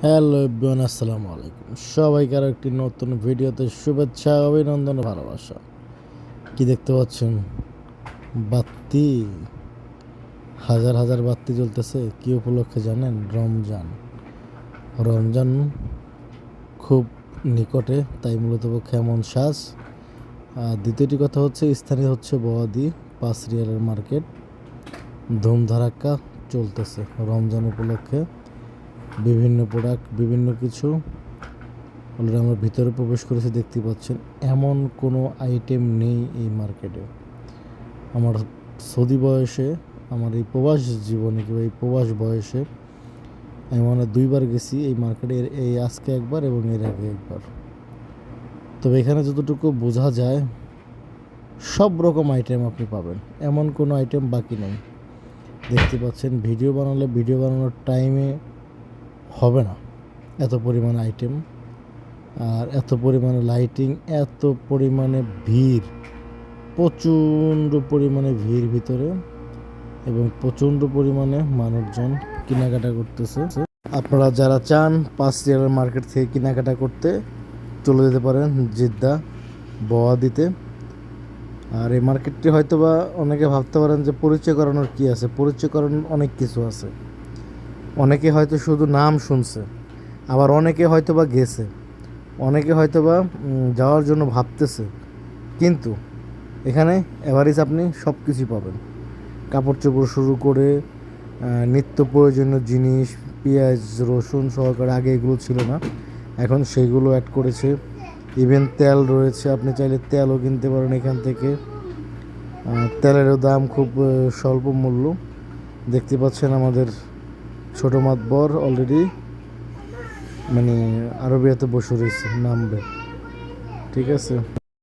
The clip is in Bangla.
হ্যালো এভরিওয়ান, আসসালামু আলাইকুম। সবাইকে আরও একটি নতুন ভিডিওতে শুভেচ্ছা, অভিনন্দন, ভালোবাসা। কি দেখতে পাচ্ছেন? বাতি, হাজার হাজার বাতি জ্বলতেছে। কি উপলক্ষে জানেন? রমজান। রমজান খুব নিকটে, তাই মূলত পক্ষে এমন সাজ। আর দ্বিতীয়টি কথা হচ্ছে, স্থানীয় হচ্ছে বোয়াদি 5 রিয়ালের মার্কেট। ধুমধারাক্কা চলতেছে রমজান উপলক্ষে। বিভিন্ন প্রোডাক্ট, বিভিন্ন কিছু। অলরেডি আমরা ভিতরে প্রবেশ করেছি, দেখতে পাচ্ছেন এমন কোনো আইটেম নেই এই মার্কেটে। আমার সৌদি বয়সে, আমার এই প্রবাস জীবনে কিংবা এই প্রবাস বয়সে আমি মনে হয় 2বার গেছি এই মার্কেটে, এই আজকে একবার এবং এর আগে একবার। তবে এখানে যতটুকু বোঝা যায়, সব রকম আইটেম আপনি পাবেন, এমন কোনো আইটেম বাকি নেই। দেখতে পাচ্ছেন ভিডিও বানালে ভিডিও বানানোর টাইমে হবে না, এত পরিমাণ আইটেম, আর এত পরিমাণে লাইটিং, এত পরিমাণে ভিড়, প্রচণ্ড পরিমাণে ভিড় ভিতরে, এবং প্রচণ্ড পরিমাণে মানুষজন কেনাকাটা করতেছে। আপনারা যারা চান 5 রিয়ালের মার্কেট থেকে কেনাকাটা করতে, চলে যেতে পারেন জিদ্দা বোয়াদিতে। আর এই মার্কেটটি হয়তো বা অনেকে ভাবতে পারেন যে পরিচয় করানোর কী আছে। পরিচয় করানোর অনেক কিছু আছে। অনেকে হয়তো শুধু নাম শুনছে, আবার অনেকে হয়তো বা গেছে, অনেকে হয়তো বা যাওয়ার জন্য ভাবতেছে। কিন্তু এখানে এভারেজ আপনি সব কিছুই পাবেন। কাপড় চোপড় শুরু করে নিত্য প্রয়োজনীয় জিনিস, পেঁয়াজ রসুন সহকারে। আগে এগুলো ছিল না, এখন সেইগুলো অ্যাড করেছে। ইভেন তেল রয়েছে, আপনি চাইলে তেলও কিনতে পারেন এখান থেকে। তেলেরও দাম খুব স্বল্প মূল্য। দেখতে পাচ্ছেন আমাদের ছোটো মাতবর অলরেডি মানে আরবিয়াতে বসে রয়েছে, নামবে। ঠিক আছে।